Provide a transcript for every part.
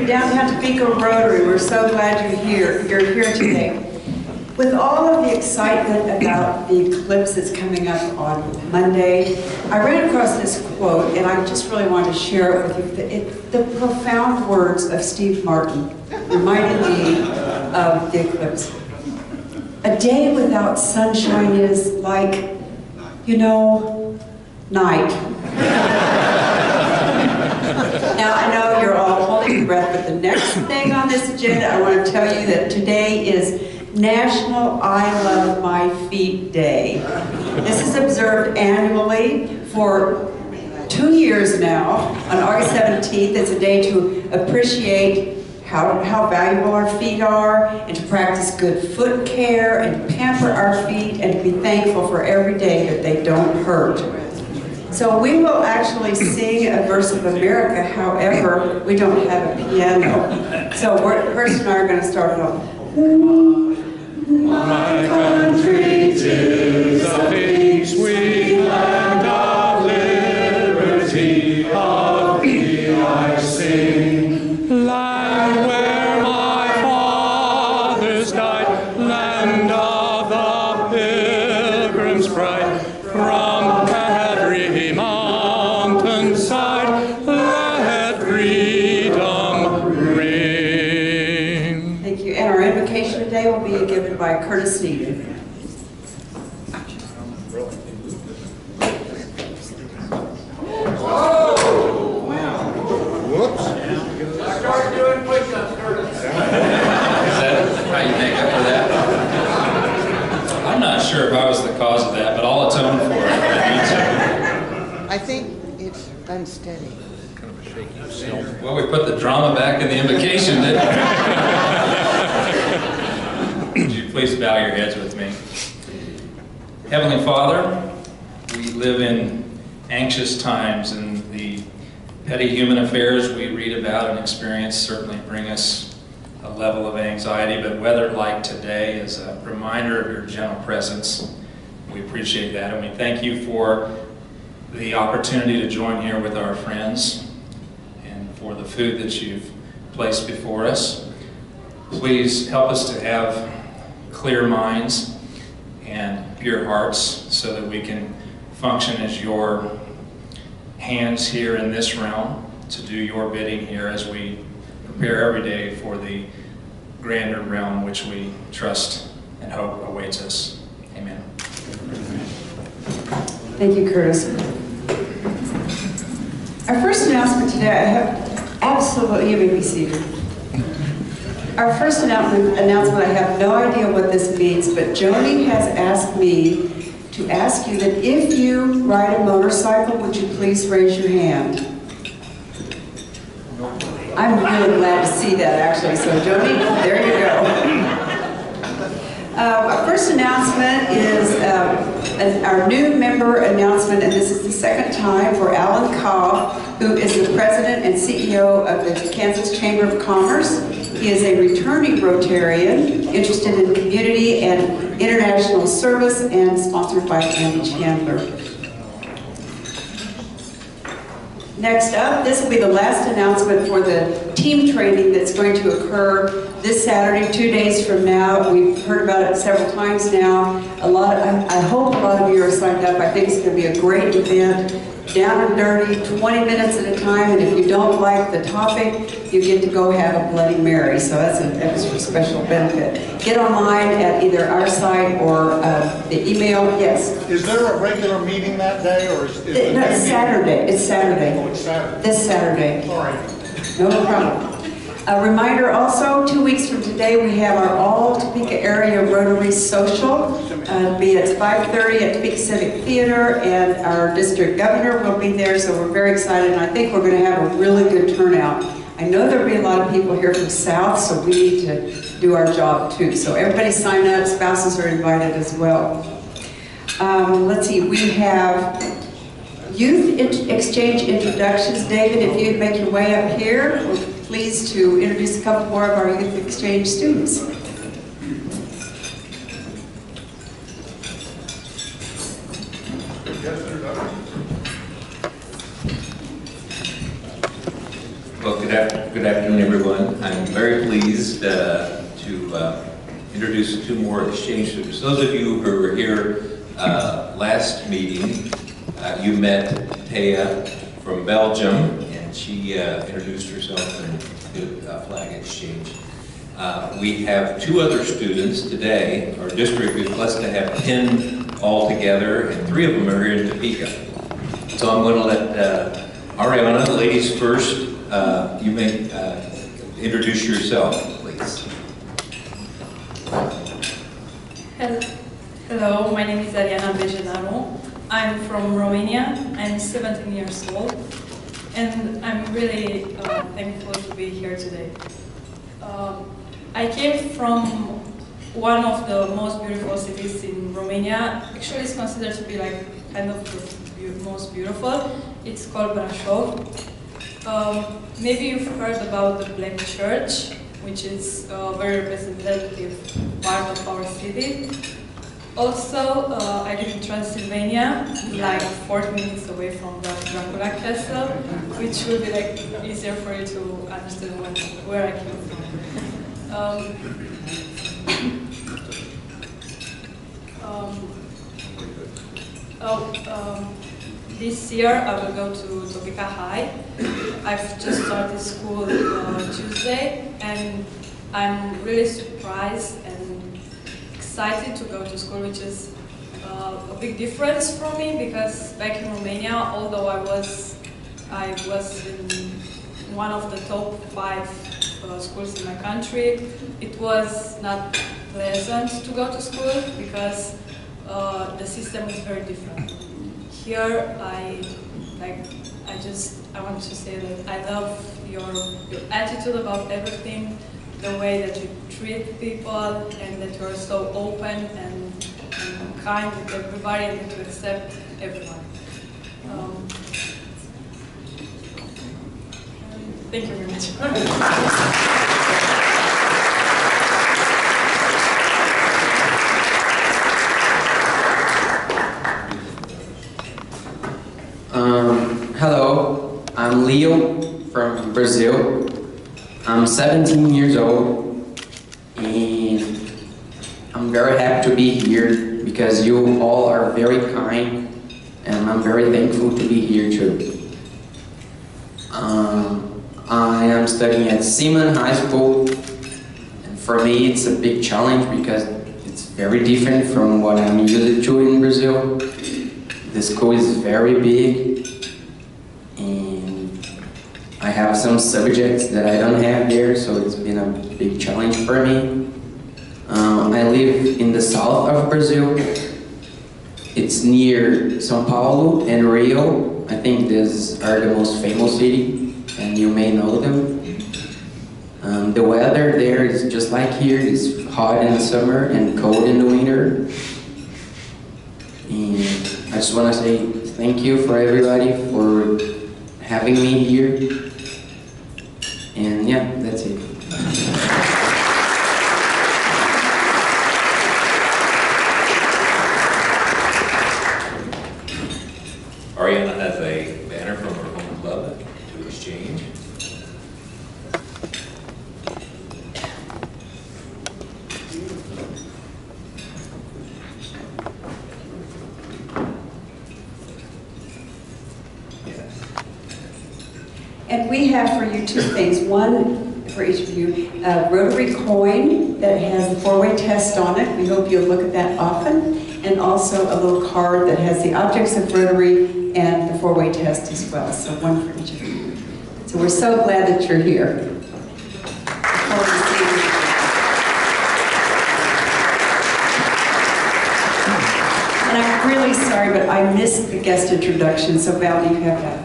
Downtown Topeka Rotary, we're so glad you're here. You're here today. With all of the excitement about the eclipse that's coming up on Monday, I ran across this quote, and I just really wanted to share it with you. The profound words of Steve Martin reminded me of the eclipse. A day without sunshine is like, you know, night. Now, I know you're all holding your breath, but the next thing on this agenda, I want to tell you that today is National I Love My Feet Day. This is observed annually for 2 years now. On August 17th, it's a day to appreciate how valuable our feet are, and to practice good foot care, and to pamper our feet, and to be thankful for every day that they don't hurt. So we will actually sing a verse of America, however, we don't have a piano. So Kirsten and I are going to start it off. My country, 'tis a big sweet land of liberty, of thee I sing. Land where my fathers died, land of the pilgrim's pride, from every mountainside, let freedom reign. Thank you. And our invocation today will be given by Curtis Needham. If I was the cause of that, but I'll atone for it. I think it's unsteady. Kind of a shaky still. Well, we put the drama back in the invocation, didn't we? Would you please bow your heads with me? Heavenly Father, we live in anxious times, and the petty human affairs we read about and experience certainly bring us a level of anxiety, but weather like today is a reminder of your gentle presence. We appreciate that, and we thank you for the opportunity to join here with our friends and for the food that you've placed before us. Please help us to have clear minds and pure hearts so that we can function as your hands here in this realm to do your bidding here as we prepare every day for the grander realm which we trust and hope awaits us. Amen. Thank you, Curtis. Our first announcement today, I have absolutely, you may be seated. Our first announcement, I have no idea what this means, but Joni has asked me to ask you that if you ride a motorcycle, would you please raise your hand? I'm really glad to see that, actually. So, Jody, there you go. Our first announcement is our new member announcement, and this is the second time for Alan Cobb, who is the president and CEO of the Kansas Chamber of Commerce. He is a returning Rotarian, interested in community and international service, and sponsored by Andy Chandler. Next up, this will be the last announcement for the team training that's going to occur this Saturday, 2 days from now. We've heard about it several times now. I hope a lot of you are signed up. I think it's going to be a great event. Down and dirty, 20 minutes at a time, and if you don't like the topic, you get to go have a Bloody Mary, so that's an extra special benefit. Get online at either our site or the email. Yes? Is there a regular meeting that day, or is it? No, it's Saturday. It's Saturday. Oh, it's Saturday. This Saturday. All right. No problem. A reminder also, 2 weeks from today, we have our All Topeka Area Rotary Social. It'll be at 5:30 at Topeka Civic Theater, and our district governor will be there, so we're very excited, and I think we're going to have a really good turnout. I know there'll be a lot of people here from South, so we need to do our job too. So everybody sign up, spouses are invited as well. Let's see, we have youth exchange introductions. David, if you'd make your way up here, we're pleased to introduce a couple more of our youth exchange students. Well, good afternoon, everyone. I'm very pleased to introduce two more exchange students. Those of you who were here last meeting, you met Thea from Belgium, and she introduced herself and did a flag exchange. We have two other students today. Our district is blessed to have 10 altogether, and 3 of them are here in Topeka. So I'm going to let Ariana, the ladies first, you may introduce yourself, please. Hello, my name is Ariana Bejenaro. I'm from Romania. I'm 17 years old, and I'm really thankful to be here today. I came from one of the most beautiful cities in Romania. Actually, it's considered to be like kind of the most beautiful. It's called Brașov. Maybe you've heard about the Black Church, which is a very representative part of our city. Also, I live in Transylvania, like 40 minutes away from the Dracula Castle, which will be like easier for you to understand where I came from. This year I will go to Topeka High. I've just started school Tuesday, and I'm really surprised and excited to go to school, which is a big difference for me, because back in Romania, although I was in one of the top 5 schools in my country, it was not pleasant to go to school because the system is very different. Here, I want to say that I love your attitude about everything, the way that you treat people, and that you are so open and kind with everybody, and that you accept everyone. Thank you very much. Hello, I'm Leo from Brazil. I'm 17 years old, and I'm very happy to be here because you all are very kind, and I'm very thankful to be here too. I am studying at Seaman High School, and for me it's a big challenge because it's very different from what I'm used to in Brazil. The school is very big, and I have some subjects that I don't have there, so it's been a big challenge for me. I live in the south of Brazil. It's near São Paulo and Rio. I think these are the most famous cities, and you may know them. The weather there is just like here. It's hot in the summer and cold in the winter. And I just want to say thank you for everybody for having me here. And yeah, that's it. Ariana has a banner from her home club to exchange. And we have for you 2 things. One for each of you, a rotary coin that has the 4-way test on it. We hope you'll look at that often. And also a little card that has the objects of Rotary and the 4-way test as well. So one for each of you. So we're so glad that you're here. And I'm really sorry, but I missed the guest introduction. So Val, you have that.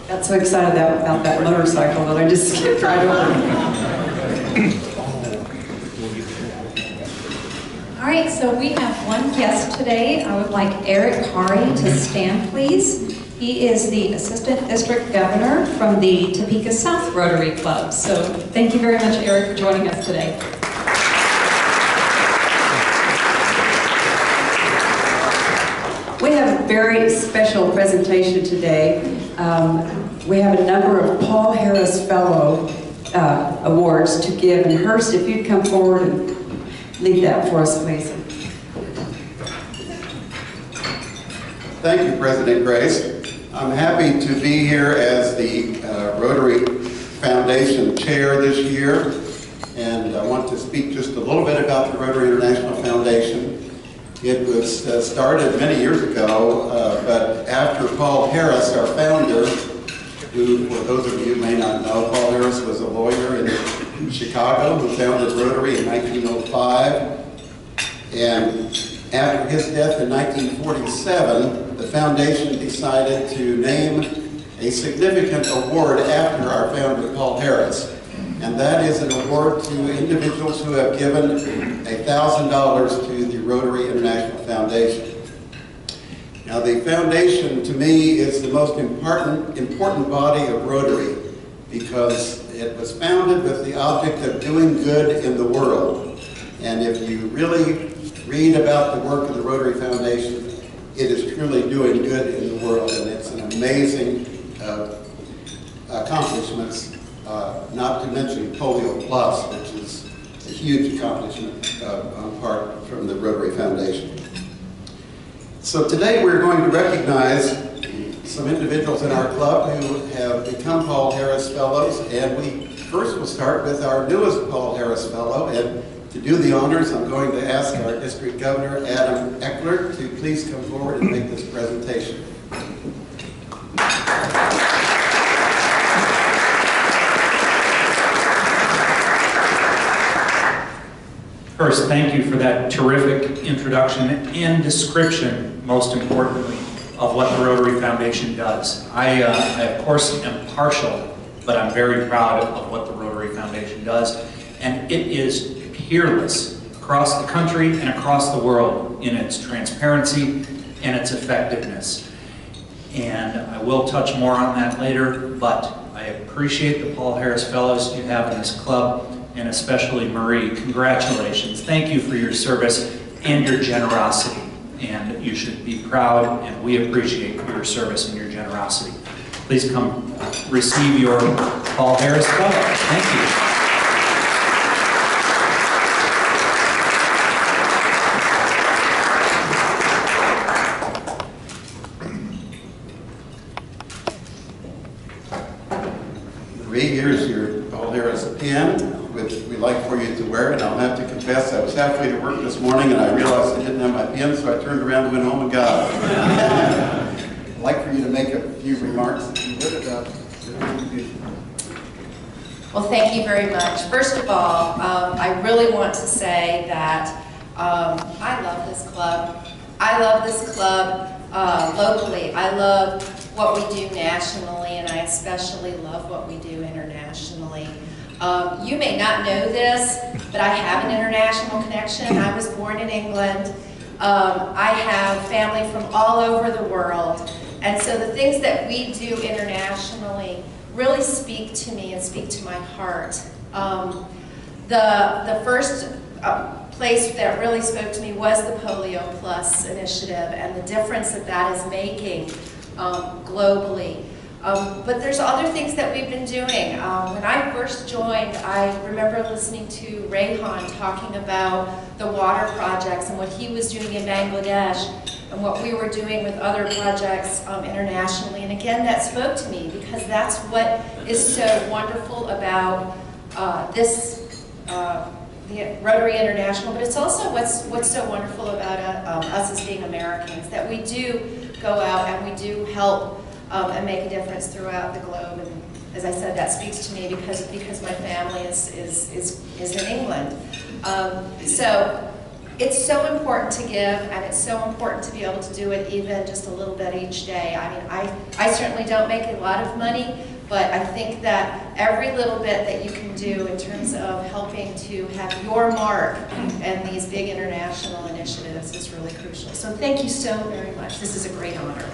Got so excited about that motorcycle that I just skipped right over. All right, so we have one guest today. I would like Ehlert to stand, please. He is the Assistant District Governor from the Topeka South Rotary Club. So thank you very much, Ehlert, for joining us today. We have a very special presentation today. We have a number of Paul Harris Fellow awards to give, and Hurst, if you'd come forward and lead that for us, please. Thank you, President Grace. I'm happy to be here as the Rotary Foundation Chair this year, and I want to speak just a little bit about the Rotary International Foundation. It was started many years ago, but after Paul Harris, our founder, who, for those of you who may not know, Paul Harris was a lawyer in Chicago who founded Rotary in 1905, and after his death in 1947, the foundation decided to name a significant award after our founder, Paul Harris. And that is an award to individuals who have given $1,000 to the Rotary International Foundation. Now, the foundation, to me, is the most important body of Rotary because it was founded with the object of doing good in the world. And if you really read about the work of the Rotary Foundation, it is truly doing good in the world, and it's an amazing accomplishments, not to mention Polio Plus, which is a huge accomplishment on part from the Rotary Foundation. So today we're going to recognize some individuals in our club who have become Paul Harris Fellows, and we first will start with our newest Paul Harris Fellow, and to do the honors, I'm going to ask our District Governor, Adam Ehlert, to please come forward and make this presentation. First, thank you for that terrific introduction and description, most importantly, of what the Rotary Foundation does. I of course, am partial, but I'm very proud of what the Rotary Foundation does. And it is peerless across the country and across the world in its transparency and its effectiveness. And I will touch more on that later, but I appreciate the Paul Harris Fellows you have in this club, and especially Marie. Congratulations. Thank you for your service and your generosity. And you should be proud, and we appreciate your service and your generosity. Please come receive your Paul Harris Fellow. Thank you. Here's your Paul Harris pin, which we like for you to wear, and I'll have to confess I was halfway to work this morning and I realized I didn't have my pin, so I turned around and went home and got it. I'd like for you to make a few remarks, if you would, about the contribution. Well, thank you very much. First of all, I really want to say that I love this club. I love this club locally. I love what we do nationally, and I especially love what we do internationally. You may not know this, but I have an international connection. I was born in England. I have family from all over the world. And so the things that we do internationally really speak to me and speak to my heart. The first place that really spoke to me was the Polio Plus initiative and the difference that that is making globally. But there's other things that we've been doing. When I first joined, I remember listening to Rayhan talking about the water projects and what he was doing in Bangladesh and what we were doing with other projects internationally. And again, that spoke to me because that's what is so wonderful about the Rotary International, but it's also what's so wonderful about us as being Americans, that we do go out and we do help and make a difference throughout the globe. And as I said, that speaks to me because my family is in England. So it's so important to give, and it's so important to be able to do it even just a little bit each day. I mean, I certainly don't make a lot of money, but I think that every little bit that you can do in terms of helping to have your mark in these big international initiatives is really crucial. So thank you so very much. This is a great honor.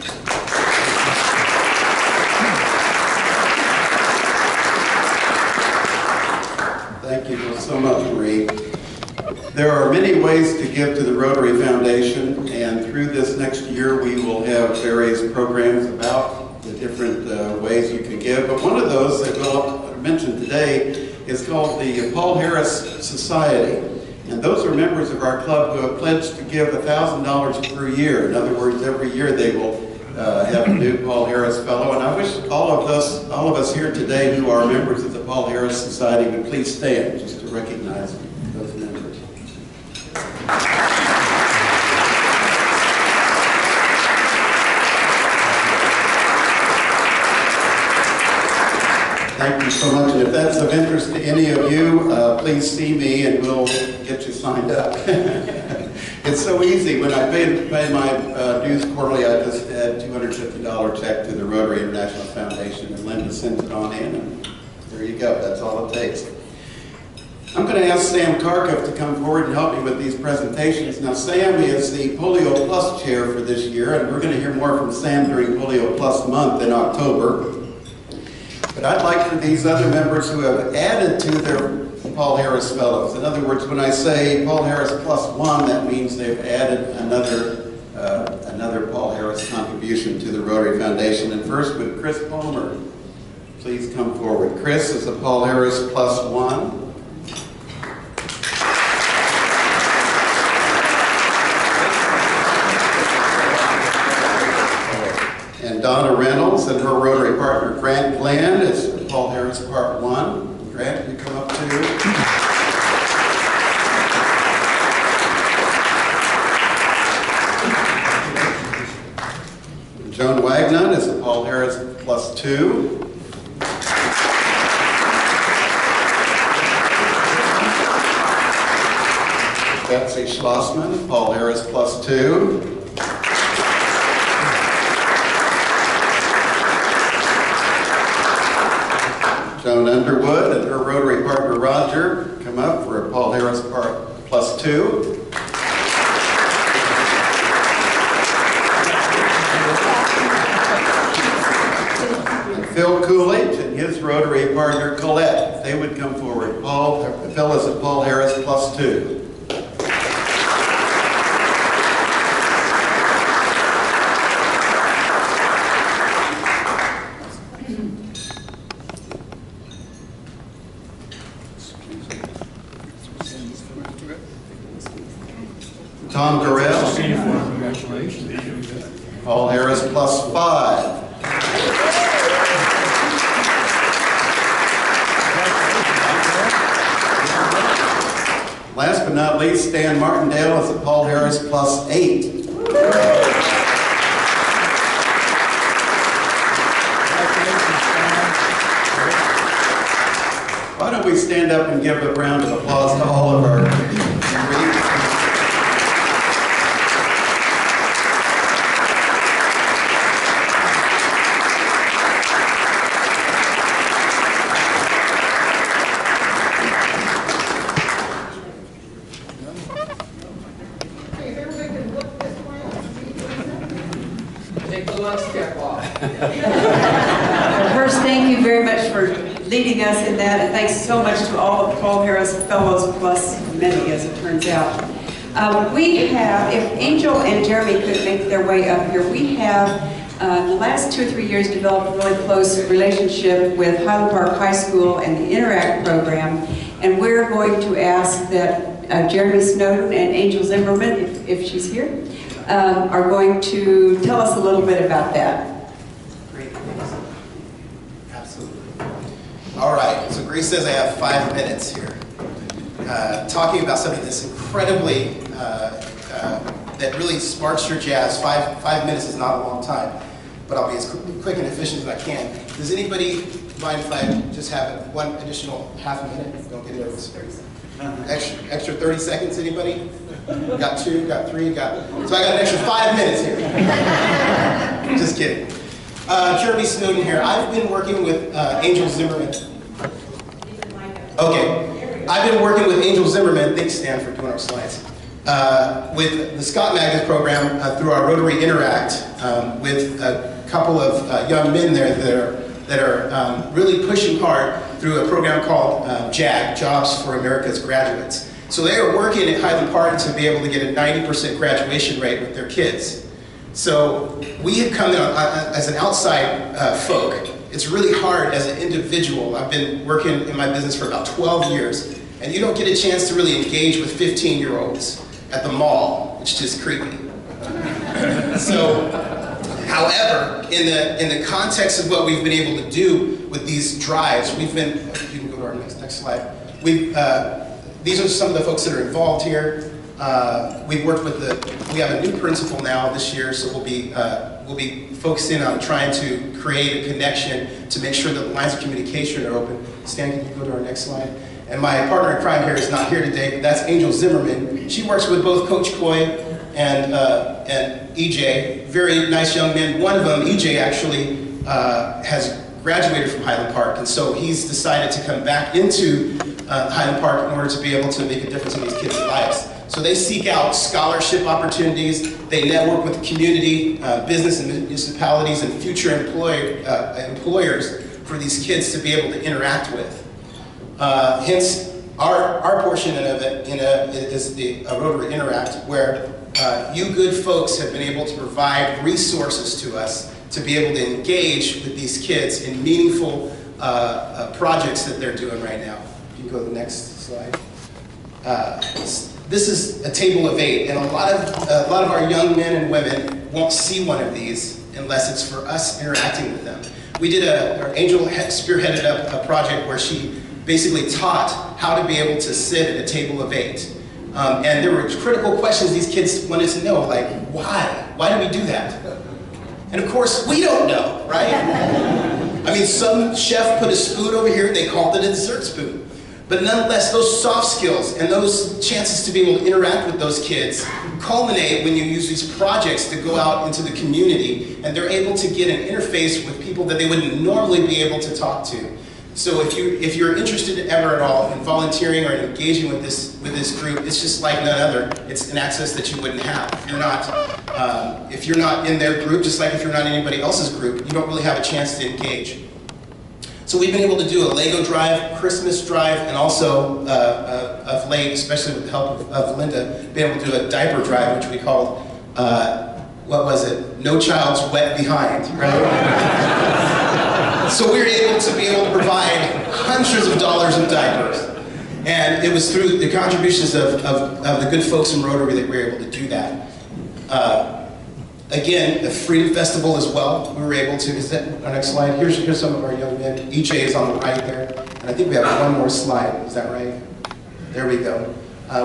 Thank you so much, Marie. There are many ways to give to the Rotary Foundation, and through this next year we will have various programs about the different ways you can give. But one of those that we'll mention today is called the Paul Harris Society. And those are members of our club who have pledged to give $1,000 per year. In other words, every year they will have a new Paul Harris Fellow. And I wish all of us here today who are members of the Paul Harris Society would please stand just to recognize those members. Thank you so much, and if that's of interest to any of you, please see me and we'll get you signed up. It's so easy. When I pay my dues quarterly, I just add $250 check to the Rotary International Foundation, and Linda sends it on in, and there you go. That's all it takes. I'm going to ask Sam Karkoff to come forward and help me with these presentations. Now, Sam is the Polio Plus chair for this year, and we're going to hear more from Sam during Polio Plus month in October. But I'd like for these other members who have added to their Paul Harris Fellows. In other words, when I say Paul Harris plus one, that means they've added another Paul Harris contribution to the Rotary Foundation. And first, would Chris Palmer please come forward. Chris is a Paul Harris plus one. And Donna Reynolds and her Rotary partner Grant Glenn is Paul Harris Part 1. Grant, you come up too. Joan Wagner is a Paul Harris plus 2. Betsy Schlossman, Paul Harris plus 2. Joan Underwood and her Rotary partner Roger come up for a Paul Harris Part plus 2. And Phil Coolidge and his Rotary partner Colette, if they would come forward. Phil is a Paul Harris plus 2. Tom Garrell, Paul Harris plus 5. Last but not least, Stan Martindale is a Paul Harris plus 8. Why don't we stand up and give a round of applause to all of our First, thank you very much for leading us in that, and thanks so much to all the Paul Harris Fellows, plus many, as it turns out. We have, if Angel and Jeremy could make their way up here, we have, in the last 2 or 3 years, developed a really close relationship with Highland Park High School and the Interact program, and we're going to ask that Jeremy Snowden and Angel Zimmerman, if she's here, are going to tell us a little bit about that. All right, so Grace says I have 5 minutes here. Talking about something that's incredibly, that really sparks your jazz. Five minutes is not a long time, but I'll be as quick and efficient as I can. Does anybody mind if I just have one additional half a minute? Don't get nervous. Extra 30 seconds, anybody? Got 2, got 3, so I got an extra 5 minutes here. Just kidding. Jeremy Snowden here. I've been working with Angel Zimmerman. Okay. I've been working with Angel Zimmerman, thanks Stan for doing our slides, with the Scott Magnus program through our Rotary Interact with a couple of young men there that are really pushing hard through a program called JAG, Jobs for America's Graduates. So they are working at Highland Park to be able to get a 90% graduation rate with their kids. So we have come in as an outside folk. It's really hard as an individual. I've been working in my business for about 12 years, and you don't get a chance to really engage with 15-year-olds at the mall. It's just creepy. So, however, in the context of what we've been able to do with these drives, we've been, you can go to our next slide. These are some of the folks that are involved here. We've worked with we have a new principal now this year, so we'll be focusing on trying to create a connection to make sure that the lines of communication are open. Stan, can you go to our next slide? And my partner in crime here is not here today, but that's Angel Zimmerman. She works with both Coach Coy and EJ, very nice young men. One of them, EJ, actually has graduated from Highland Park, and so he's decided to come back into Highland Park in order to be able to make a difference in these kids' lives. So they seek out scholarship opportunities, they network with the community, business and municipalities, and future employers for these kids to be able to interact with. Hence, our portion of it is the Rotary Interact, where you good folks have been able to provide resources to us to be able to engage with these kids in meaningful projects that they're doing right now. You can go to the next slide. This is a table of 8, and a lot of our young men and women won't see one of these unless it's for us interacting with them. We did Angel spearheaded a project where she basically taught how to be able to sit at a table of 8. And there were critical questions these kids wanted to know, like, why? Why do we do that? And of course, we don't know, right? I mean, some chef put a spoon over here and they called it a dessert spoon. But nonetheless, those soft skills and those chances to be able to interact with those kids culminate when you use these projects to go out into the community, and they're able to get an interface with people that they wouldn't normally be able to talk to. So if you're interested ever at all in volunteering or engaging with this group, it's just like none other. It's an access that you wouldn't have. If you're not in their group, just like if you're not in anybody else's group, you don't really have a chance to engage. So we've been able to do a Lego drive, Christmas drive, and also of late, especially with the help of Linda, been able to do a diaper drive, which we called, what was it? No Child's Wet Behind, right? So we were able to provide hundreds of dollars in diapers. And it was through the contributions of the good folks in Rotary that we were able to do that. Again, the Freedom Festival as well, we were able to, is that our next slide? Here's some of our young men. EJ is on the right there. And I think we have one more slide, is that right? There we go.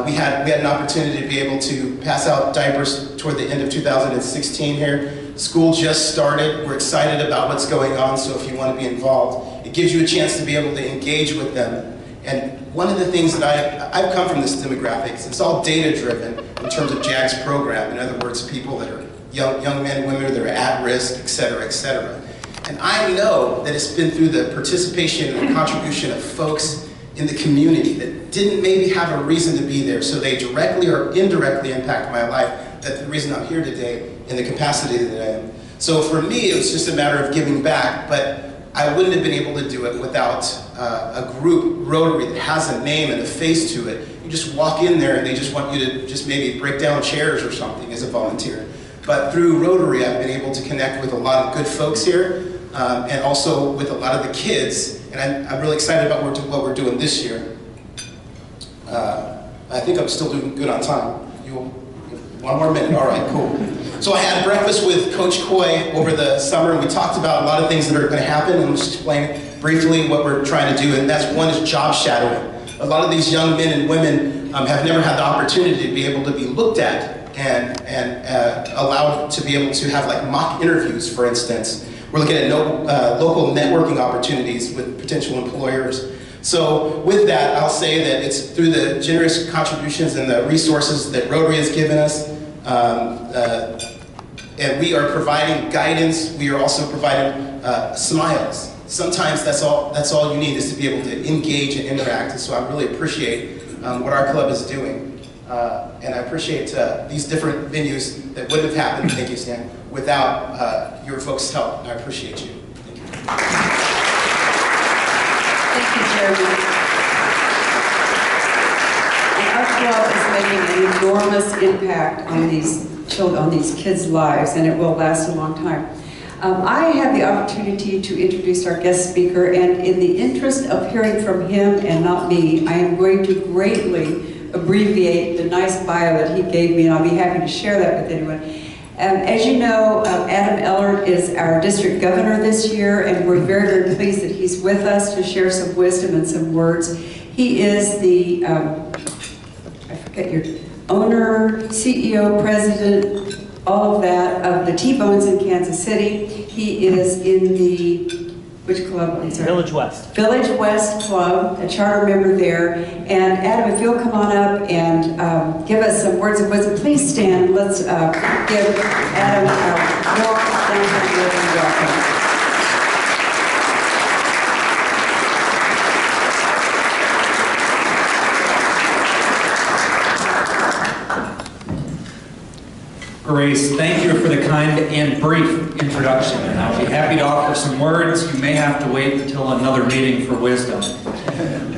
We had an opportunity to be able to pass out diapers toward the end of 2016 here. School just started. We're excited about what's going on, so if you want to be involved, it gives you a chance to be able to engage with them. And one of the things that I've come from this demographics, it's all data-driven in terms of JAG's program. In other words, people that are young men and women that are at risk, et cetera, et cetera. And I know that it's been through the participation and contribution of folks in the community that didn't maybe have a reason to be there, so they directly or indirectly impact my life, that's the reason I'm here today in the capacity that I am. So for me, it was just a matter of giving back, but I wouldn't have been able to do it without a group, Rotary, that has a name and a face to it. You just walk in there and they just want you to just maybe break down chairs or something as a volunteer. But through Rotary, I've been able to connect with a lot of good folks here, and also with a lot of the kids, and I'm really excited about what we're doing this year. I think I'm still doing good on time. One more minute, all right, cool. So I had breakfast with Coach Coy over the summer, and we talked about a lot of things that are going to happen, and I'll just explain briefly what we're trying to do, and that's one is job shadowing. A lot of these young men and women have never had the opportunity to be able to be looked at and allowed to be able to have like mock interviews, for instance. We're looking at local networking opportunities with potential employers. So with that, I'll say that it's through the generous contributions and the resources that Rotary has given us, and we are providing guidance. We are also providing smiles. Sometimes that's all you need is to be able to engage and interact. And so I really appreciate what our club is doing. And I appreciate these different venues that wouldn't have happened, thank you, Stan, without your folks' help. And I appreciate you. Thank you. Thank you, Jeremy. And club is making an enormous impact on these children, on these kids' lives, and it will last a long time. I have the opportunity to introduce our guest speaker, and in the interest of hearing from him and not me, I am going to greatly abbreviate the nice bio that he gave me, and I'll be happy to share that with anyone. As you know, Adam Ehlert is our district governor this year, and we're very, very pleased that he's with us to share some wisdom and some words. He is the, I forget your owner, CEO, president, all of that, of the T-Bones in Kansas City. He is in the, which club? I'm sorry. Village West. Village West Club, a charter member there. And Adam, if you'll come on up and give us some words of wisdom, please stand. Let's give Adam a warm welcome. Grace, thank you for the kind and brief introduction, and I'll be happy to offer some words. You may have to wait until another meeting for wisdom.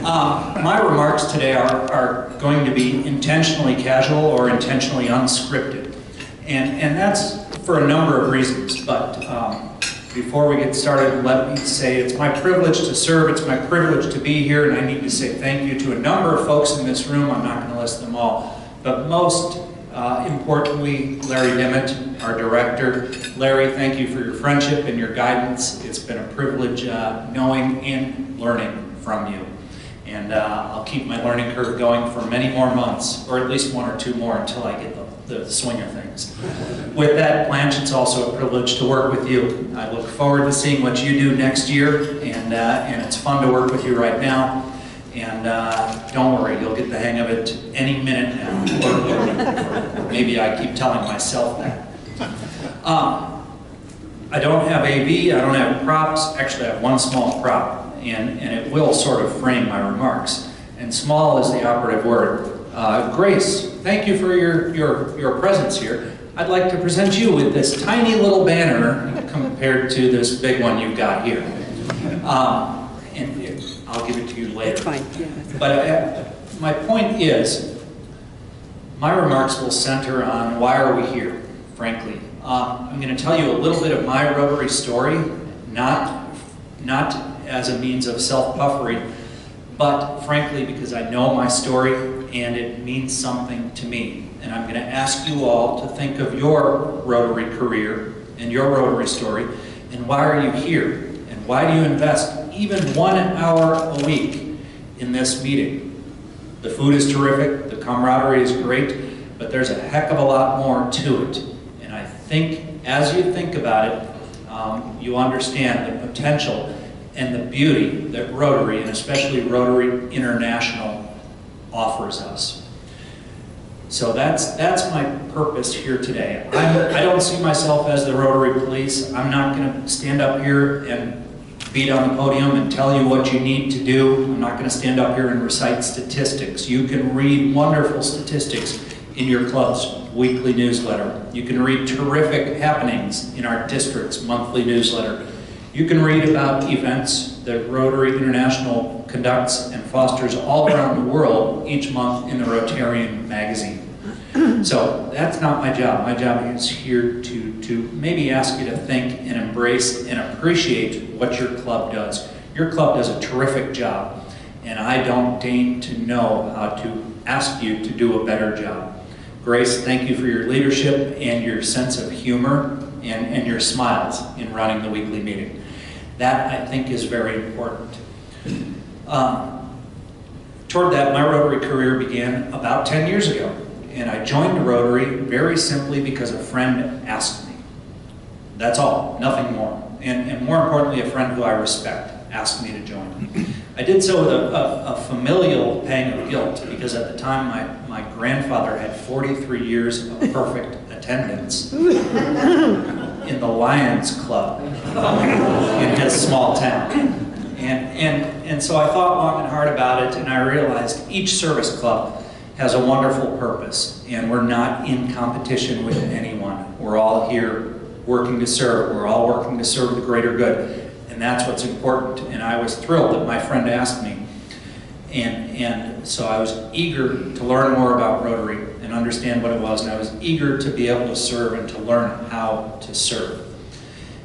My remarks today are going to be intentionally casual or intentionally unscripted, and that's for a number of reasons, but before we get started, let me say it's my privilege to serve, it's my privilege to be here, and I need to say thank you to a number of folks in this room. I'm not going to list them all, but most importantly, Larry Dimmitt, our director. Larry, thank you for your friendship and your guidance. It's been a privilege knowing and learning from you. And I'll keep my learning curve going for many more months, or at least 1 or 2 more until I get the swing of things. With that, Blanche, it's also a privilege to work with you. I look forward to seeing what you do next year, and it's fun to work with you right now. And don't worry, you'll get the hang of it any minute now. Or maybe I keep telling myself that. I don't have AV, I don't have props. Actually, I have one small prop, and it will sort of frame my remarks. And small is the operative word. Grace, thank you for your presence here. I'd like to present you with this tiny little banner compared to this big one you've got here. And I'll give it to you later. That's fine. Yeah, that's But my point is, my remarks will center on why are we here, frankly. I'm going to tell you a little bit of my Rotary story, not as a means of self-puffery, but frankly because I know my story and it means something to me. And I'm going to ask you all to think of your Rotary career and your Rotary story, and why are you here? And why do you invest even 1 hour a week in this meeting? The food is terrific, the camaraderie is great, but there's a heck of a lot more to it. And I think as you think about it, you understand the potential and the beauty that Rotary, and especially Rotary International, offers us. So that's my purpose here today. I don't see myself as the Rotary police. I'm not going to stand up here and beat on the podium and tell you what you need to do. I'm not going to stand up here and recite statistics. You can read wonderful statistics in your club's weekly newsletter. You can read terrific happenings in our district's monthly newsletter. You can read about events that Rotary International conducts and fosters all around the world each month in the Rotarian magazine. So that's not my job. My job is here to maybe ask you to think and embrace and appreciate what your club does. Your club does a terrific job, and I don't deign to know how to ask you to do a better job. Grace, thank you for your leadership and your sense of humor and your smiles in running the weekly meeting. That, I think, is very important. Toward that, my Rotary career began about 10 years ago, and I joined Rotary very simply because a friend asked me. That's all, nothing more. And more importantly, a friend who I respect asked me to join. I did so with a familial pang of guilt, because at the time my grandfather had 43 years of perfect attendance in the Lions Club in his small town. And so I thought long and hard about it, and I realized each service club has a wonderful purpose, and we're not in competition with anyone. We're all here working to serve. We're all working to serve the greater good, and that's what's important. And I was thrilled that my friend asked me. And so I was eager to learn more about Rotary and understand what it was, and I was eager to be able to serve and to learn how to serve.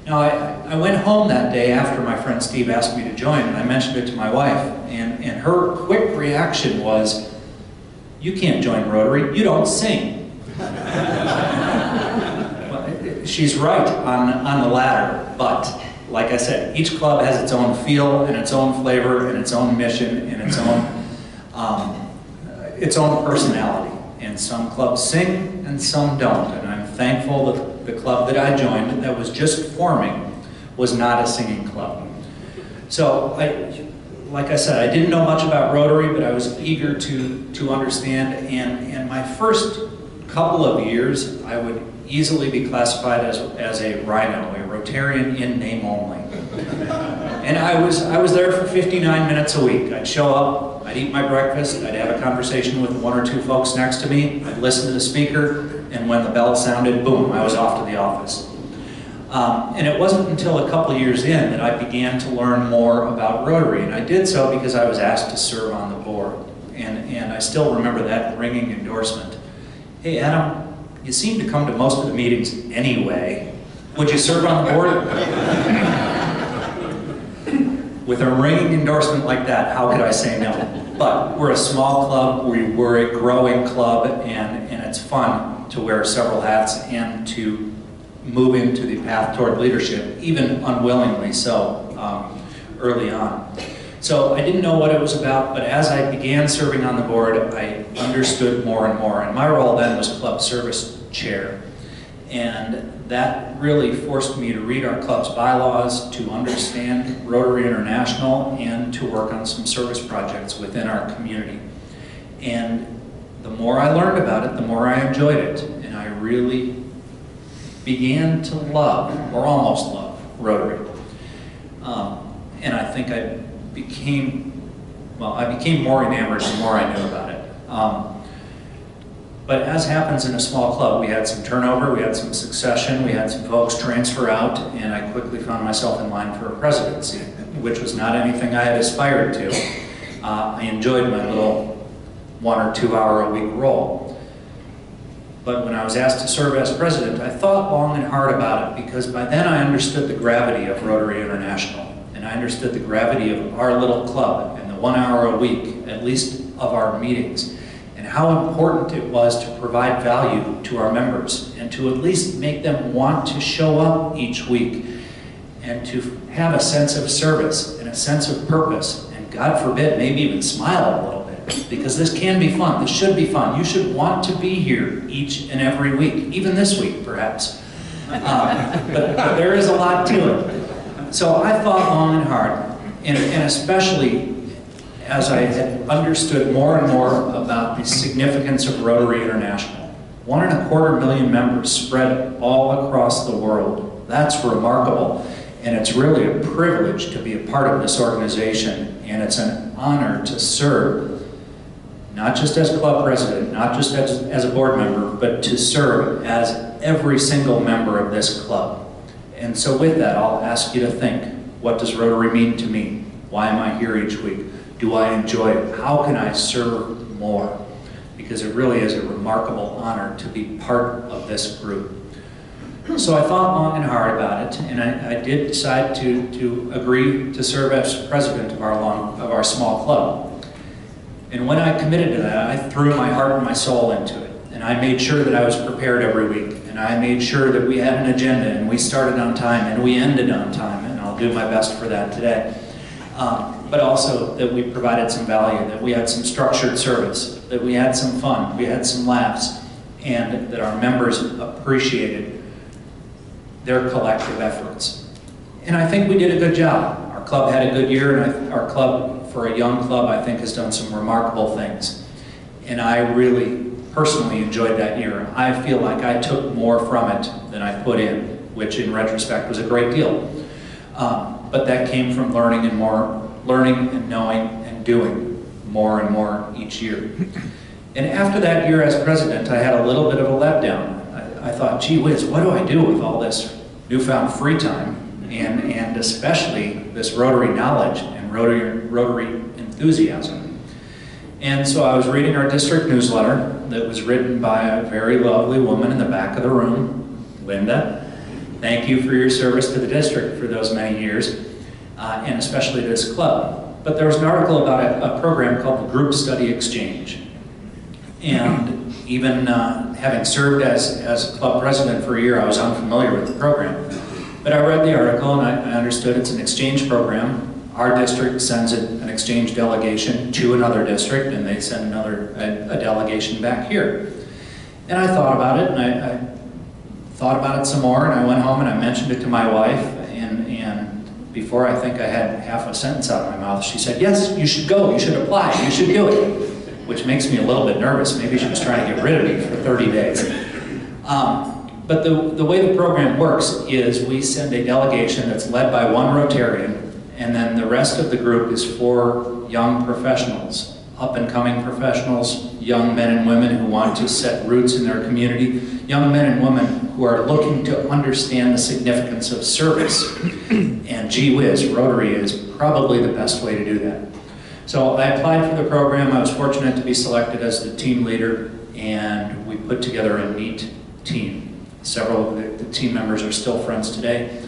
Now, I went home that day after my friend Steve asked me to join, and I mentioned it to my wife, and her quick reaction was, "You can't join Rotary, you don't sing." Well, she's right on the latter, but like I said, each club has its own feel and its own flavor and its own mission and its own personality. And some clubs sing and some don't, and I'm thankful that the club that I joined that was just forming was not a singing club. So, like I said, I didn't know much about Rotary, but I was eager to understand, and my first couple of years, I would easily be classified as a rhino, a Rotarian in name only. And I was there for 59 minutes a week. I'd show up, I'd eat my breakfast, I'd have a conversation with one or two folks next to me, I'd listen to the speaker, and when the bell sounded, boom, I was off to the office. And it wasn't until a couple of years in that I began to learn more about Rotary, and I did so because I was asked to serve on the board. And I still remember that ringing endorsement. "Hey Adam, you seem to come to most of the meetings anyway. Would you serve on the board?" With a ringing endorsement like that, how could I say no? But we're a small club, we're a growing club, and it's fun to wear several hats and to move into the path toward leadership, even unwillingly so, early on. So I didn't know what it was about, but as I began serving on the board, I understood more and more. And my role then was club service chair. And that really forced me to read our club's bylaws, to understand Rotary International, and to work on some service projects within our community. And the more I learned about it, the more I enjoyed it. And I really began to love, or almost love, Rotary. And I think I became more enamored the more I knew about it. But as happens in a small club, we had some turnover, we had some succession, we had some folks transfer out, and I quickly found myself in line for a presidency, which was not anything I had aspired to. I enjoyed my little 1 or 2 hour a week role. But when I was asked to serve as president, I thought long and hard about it, because by then I understood the gravity of Rotary International, and I understood the gravity of our little club and the 1 hour a week, at least of our meetings, and how important it was to provide value to our members and to at least make them want to show up each week and to have a sense of service and a sense of purpose, and God forbid, maybe even smile a little bit, because this can be fun, this should be fun. You should want to be here each and every week, even this week perhaps. But there is a lot to it. So I thought long and hard, and especially as I had understood more and more about the significance of Rotary International. 1.25 million members spread all across the world. That's remarkable, and it's really a privilege to be a part of this organization, and it's an honor to serve, not just as club president, not just as a board member, but to serve as every single member of this club. And so with that, I'll ask you to think, what does Rotary mean to me? Why am I here each week? Do I enjoy it? How can I serve more? Because it really is a remarkable honor to be part of this group. So I thought long and hard about it, and I did decide to agree to serve as president of our small club. And when I committed to that, I threw my heart and my soul into it. And I made sure that I was prepared every week. And I made sure that we had an agenda, and we started on time, and we ended on time. And I'll do my best for that today. But also that we provided some value, that we had some structured service, that we had some fun, we had some laughs, and that our members appreciated their collective efforts. And I think we did a good job. Our club had a good year, and our club, for a young club, I think has done some remarkable things. And I really personally enjoyed that year. I feel like I took more from it than I put in, which in retrospect was a great deal. But that came from learning and knowing and doing more and more each year. And after that year as president, I had a little bit of a letdown. I thought, gee whiz, what do I do with all this newfound free time, and especially this Rotary knowledge and Rotary enthusiasm? And so I was reading our district newsletter that was written by a very lovely woman in the back of the room, Linda. Thank you for your service to the district for those many years, and especially this club. But there was an article about a program called the Group Study Exchange. And even having served as club president for a year, I was unfamiliar with the program. But I read the article and I understood it's an exchange program. Our district sends an exchange delegation to another district, and they send a delegation back here. And I thought about it, and I thought about it some more, and I went home and I mentioned it to my wife, and before I think I had half a sentence out of my mouth, she said, yes, you should go, you should apply, you should do it, which makes me a little bit nervous. Maybe she was trying to get rid of me for 30 days. But the way the program works is we send a delegation that's led by one Rotarian, and then the rest of the group is for young professionals, up-and-coming professionals, young men and women who want to set roots in their community, young men and women who are looking to understand the significance of service. And gee whiz, Rotary is probably the best way to do that. So I applied for the program. I was fortunate to be selected as the team leader, and we put together a neat team. Several of the team members are still friends today.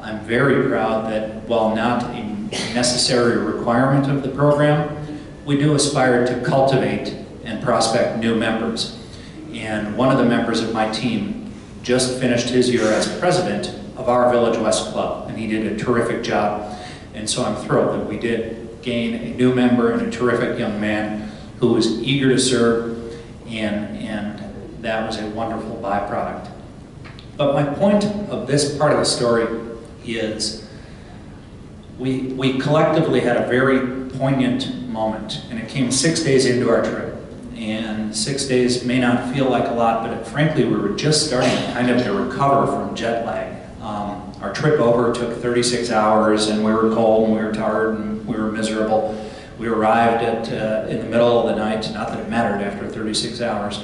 I'm very proud that while not a necessary requirement of the program, we do aspire to cultivate and prospect new members. And one of the members of my team just finished his year as president of our Village West Club, and he did a terrific job. And so I'm thrilled that we did gain a new member and a terrific young man who was eager to serve, and that was a wonderful byproduct. But my point of this part of the story is we collectively had a very poignant moment, and it came 6 days into our trip. And 6 days may not feel like a lot, but frankly, we were just starting kind of to recover from jet lag. Our trip over took 36 hours, and we were cold, and we were tired, and we were miserable. We arrived in the middle of the night, not that it mattered after 36 hours.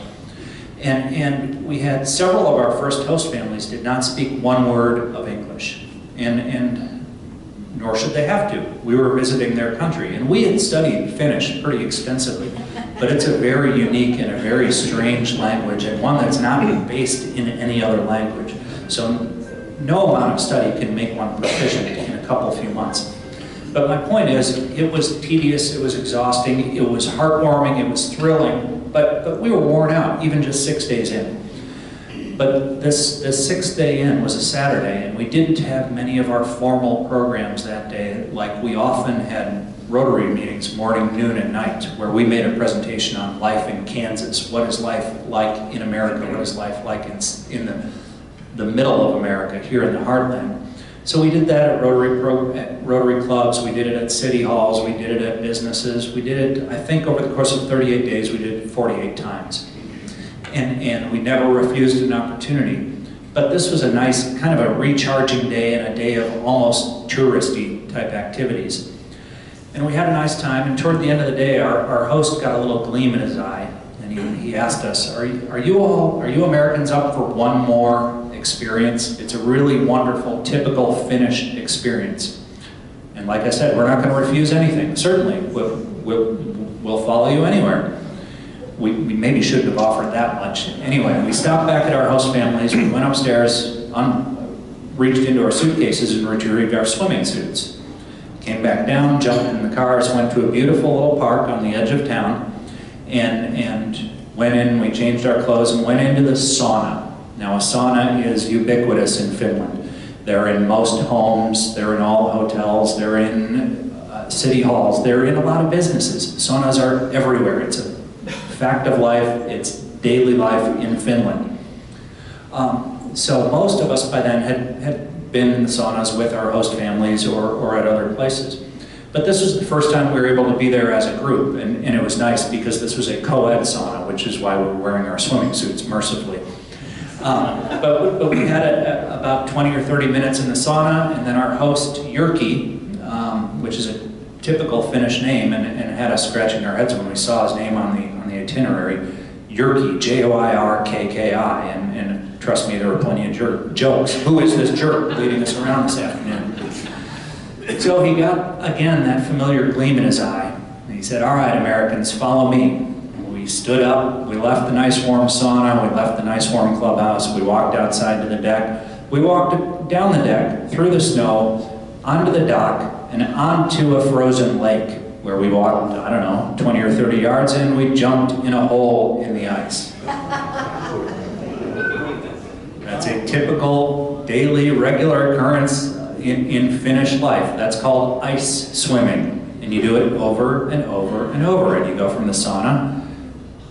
And we had several of our first host families did not speak one word of English. And nor should they have to. We were visiting their country, and we had studied Finnish pretty extensively, but it's a very unique and a very strange language, and one that's not based in any other language. So no amount of study can make one proficient in a couple few months. But my point is, it was tedious, it was exhausting, it was heartwarming, it was thrilling, but we were worn out, even just 6 days in. But this 6th day in was a Saturday, and we didn't have many of our formal programs that day, like we often had Rotary meetings morning, noon, and night, where we made a presentation on life in Kansas. What is life like in America? What is life like in the middle of America, here in the heartland? So we did that at Rotary clubs, we did it at city halls, we did it at businesses. We did it, I think over the course of 38 days, we did it 48 times. And we never refused an opportunity. But this was a nice, kind of a recharging day and a day of almost touristy type activities. And we had a nice time, and toward the end of the day, our host got a little gleam in his eye, and he asked us, are you Americans up for one more experience? It's a really wonderful, typical Finnish experience. And like I said, we're not going to refuse anything. Certainly, we'll follow you anywhere. We maybe shouldn't have offered that much. Anyway, we stopped back at our host families, we went upstairs, reached into our suitcases and retrieved our swimming suits. Came back down, jumped in the cars, went to a beautiful little park on the edge of town, and went in, we changed our clothes and went into the sauna. Now a sauna is ubiquitous in Finland. They're in most homes, they're in all hotels, they're in city halls, they're in a lot of businesses. Saunas are everywhere. It's a fact of life, it's daily life in Finland. So most of us by then had been in the saunas with our host families or at other places. But this was the first time we were able to be there as a group, and it was nice because this was a co-ed sauna, which is why we were wearing our swimming suits, mercifully. But we had about 20 or 30 minutes in the sauna, and then our host, Jyrki, which is a typical Finnish name, and had us scratching our heads when we saw his name on the itinerary, Jyrki, J-O-I-R-K-K-I, and trust me, there were plenty of jokes. Who is this jerk leading us around this afternoon? So he got, again, that familiar gleam in his eye. And he he said, "All right, Americans, follow me." We stood up, we left the nice warm sauna, we left the nice warm clubhouse, we walked outside to the deck. We walked down the deck, through the snow, onto the dock, and onto a frozen lake, where we walked, I don't know, 20 or 30 yards in, we jumped in a hole in the ice. That's a typical, daily, regular occurrence in Finnish life. That's called ice swimming. And you do it over and over and over. And you go from the sauna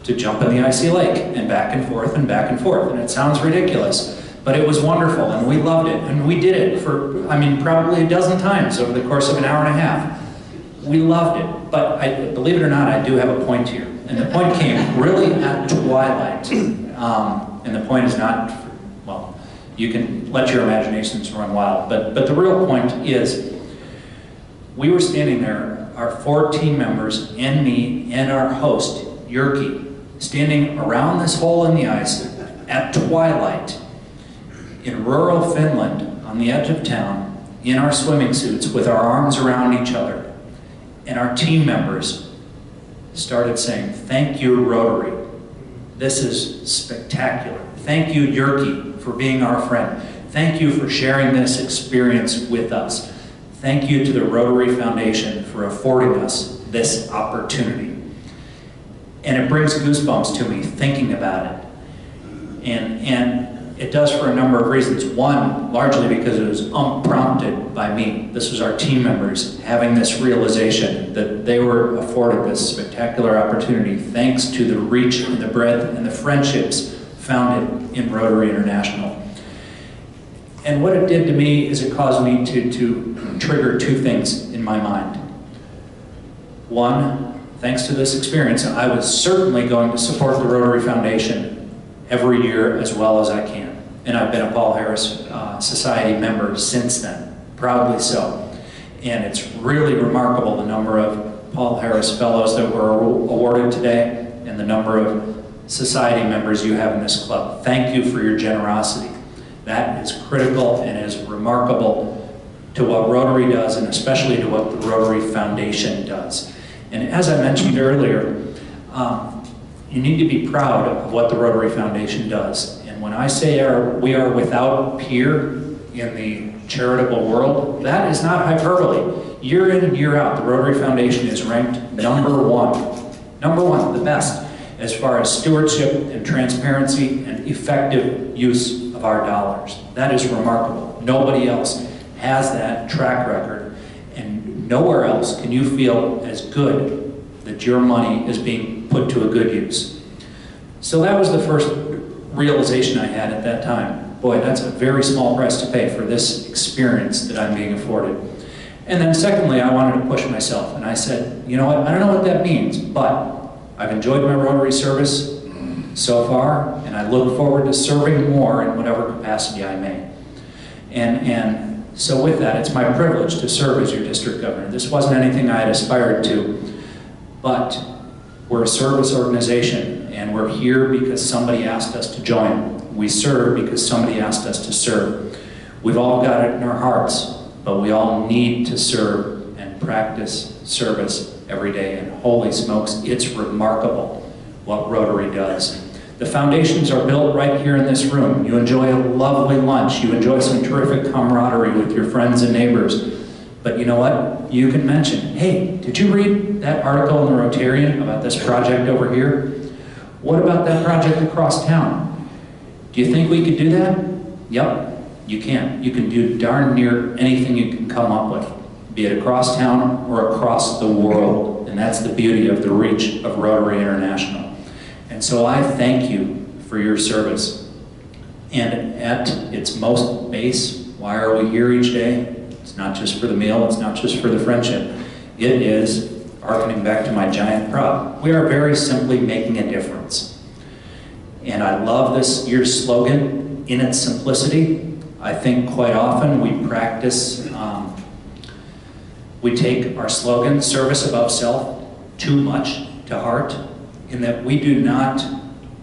to jump in the icy lake, and back and forth and back and forth. And it sounds ridiculous, but it was wonderful, and we loved it. And we did it for, I mean, probably a dozen times over the course of an hour and a half. We loved it, but believe it or not, I do have a point here. And the point came really at twilight. And the point is not, well, you can let your imaginations run wild, but the real point is, we were standing there, our 4 team members and me and our host, Jyrki, standing around this hole in the ice at twilight in rural Finland on the edge of town in our swimming suits with our arms around each other. And our team members started saying, "Thank you, Rotary. This is spectacular. Thank you, Jyrki, for being our friend. Thank you for sharing this experience with us. Thank you to the Rotary Foundation for affording us this opportunity." And it brings goosebumps to me thinking about it. And it does for a number of reasons. One, largely because it was unprompted by me. This was our team members having this realization that they were afforded this spectacular opportunity thanks to the reach and the breadth and the friendships founded in Rotary International. And what it did to me is it caused me to trigger 2 things in my mind. One, thanks to this experience, I was certainly going to support the Rotary Foundation every year as well as I can. And I've been a Paul Harris Society member since then, proudly so. And it's really remarkable the number of Paul Harris Fellows that were awarded today and the number of society members you have in this club. Thank you for your generosity. That is critical and is remarkable to what Rotary does, and especially to what the Rotary Foundation does. And as I mentioned earlier, you need to be proud of what the Rotary Foundation does. And when I say we are without peer in the charitable world, that is not hyperbole. Year in and year out, the Rotary Foundation is ranked #1. #1, the best, as far as stewardship and transparency and effective use of our dollars. That is remarkable. Nobody else has that track record, and nowhere else can you feel as good that your money is being put to a good use. So that was the first realization I had at that time. Boy, that's a very small price to pay for this experience that I'm being afforded. And then secondly, I wanted to push myself, and I said, you know what, I don't know what that means, but I've enjoyed my Rotary service so far, and I look forward to serving more in whatever capacity I may. And so with that, it's my privilege to serve as your district governor. This wasn't anything I had aspired to, but we're a service organization, and we're here because somebody asked us to join. We serve because somebody asked us to serve. We've all got it in our hearts, but we all need to serve and practice service every day. And holy smokes, it's remarkable what Rotary does. The foundations are built right here in this room. You enjoy a lovely lunch. You enjoy some terrific camaraderie with your friends and neighbors. But you know what? You can mention, hey, did you read that article in the Rotarian about this project over here? What about that project across town? Do you think we could do that? Yep, you can. You can do darn near anything you can come up with, be it across town or across the world. And that's the beauty of the reach of Rotary International. And so I thank you for your service. And at its most base, why are we here each day? It's not just for the meal, it's not just for the friendship. It is, hearkening back to my giant prop, we are very simply making a difference. And I love this year's slogan, in its simplicity. I think quite often we practice, we take our slogan, service above self, too much to heart, in that we do not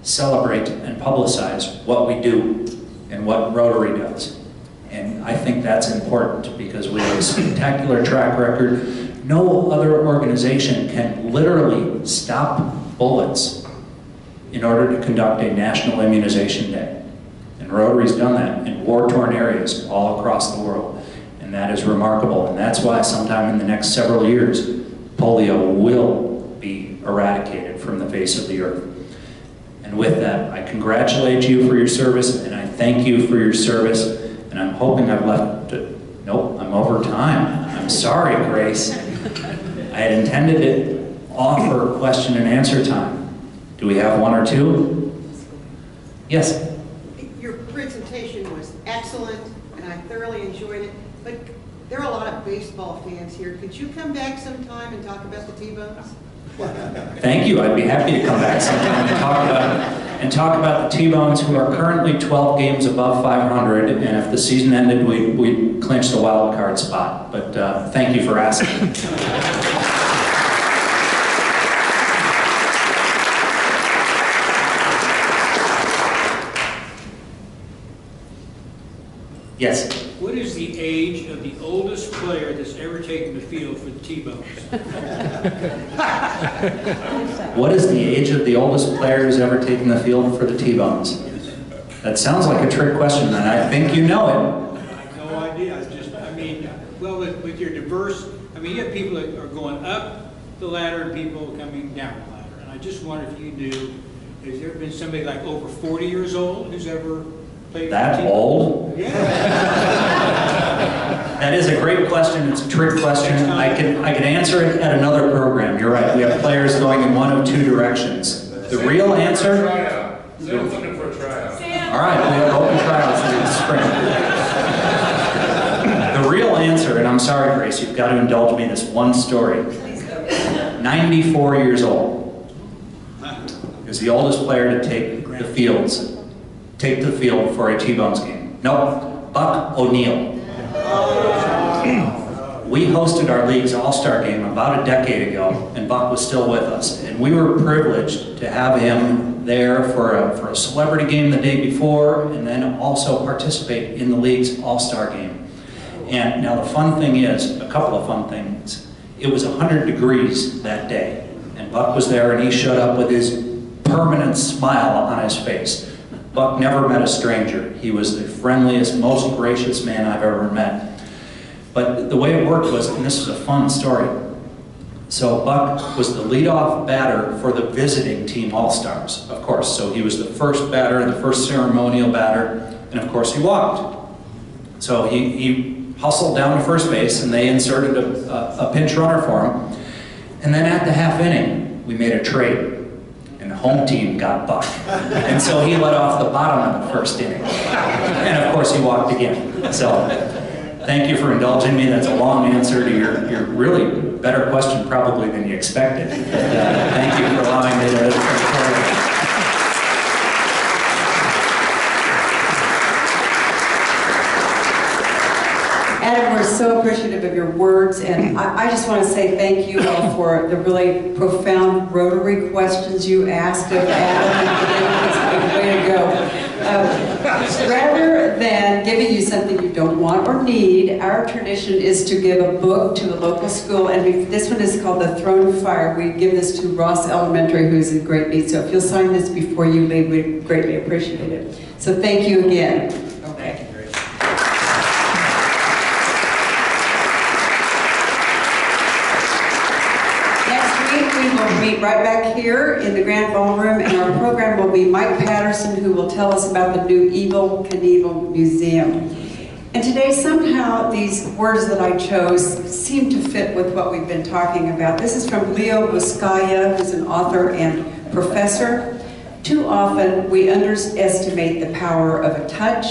celebrate and publicize what we do and what Rotary does. And I think that's important because we have a spectacular track record No other organization can literally stop bullets in order to conduct a national immunization day. And Rotary's done that in war-torn areas all across the world. And that is remarkable. And that's why sometime in the next several years, polio will be eradicated from the face of the earth. And with that, I congratulate you for your service, and I thank you for your service. And I'm hoping I've left, nope, I'm over time. I'm sorry, Grace. I had intended to offer question and answer time. Do we have one or two? Yes? Your presentation was excellent, and I thoroughly enjoyed it, but there are a lot of baseball fans here. Could you come back sometime and talk about the T-Bones? Thank you. I'd be happy to come back sometime and talk about the T-Bones, who are currently 12 games above 500, and if the season ended, we'd clinch the wild card spot. But thank you for asking. Yes. What is the age of the oldest player that's ever taken the field for the T-Bones? What is the age of the oldest player who's ever taken the field for the T-Bones? That sounds like a trick question, and I think you know it. I have no idea. I mean, well, with your diverse, I mean, you have people that are going up the ladder and people coming down the ladder. And I just wonder if you knew, has there been somebody like over 40 years old who's ever played That for the T-Bones? old? Yeah. That is a great question. It's a trick question. I can answer it at another program. You're right. We have players going in one of two directions. The real answer? Save something for a tryout. All right, we have open trials in the spring. The real answer, and I'm sorry, Grace, you've got to indulge me in this one story. 94 years old is the oldest player to take the field for a T-Bones game. No, Buck O'Neill. We hosted our league's All-Star game about a decade ago, and Buck was still with us. And we were privileged to have him there for a celebrity game the day before, and then also participate in the league's All-Star game. And now the fun thing is, a couple of fun things, it was 100 degrees that day, and Buck was there, and he showed up with his permanent smile on his face. Buck never met a stranger. He was the friendliest, most gracious man I've ever met. But the way it worked was, and this is a fun story, so Buck was the leadoff batter for the visiting team All-Stars, of course. So he was the first batter, the first ceremonial batter, and of course he walked. So he hustled down to first base, and they inserted a pinch runner for him. And then at the half inning, we made a trade. And the home team got Buck. And so he led off the bottom of the first inning. And of course he walked again. So thank you for indulging me. That's a long answer to your really better question probably than you expected. Thank you for allowing me to Adam, we're so appreciative of your words, and I just want to say thank you all for the really profound Rotary questions you asked of Adam. Way to go. Rather than giving you something you don't want or need, our tradition is to give a book to a local school, and this one is called The Throne of Fire. We give this to Ross Elementary, who's in great need, so if you'll sign this before you leave, we'd greatly appreciate it. So thank you again. Okay. We will meet right back here in the Grand Ballroom, and our program will be Mike Patterson, who will tell us about the new Evel Knievel Museum. And today, somehow, these words that I chose seem to fit with what we've been talking about. This is from Leo Buscaglia, who's an author and professor. Too often, we underestimate the power of a touch,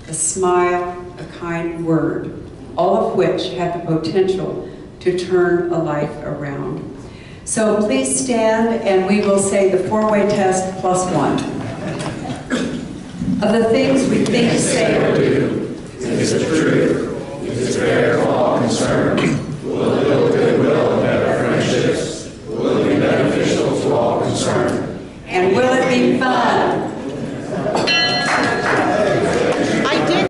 a smile, a kind word, all of which have the potential to turn a life around. So please stand, and we will say the four-way test +1. Of the things we think, say, or do, is it true? Is it fair to all concerned?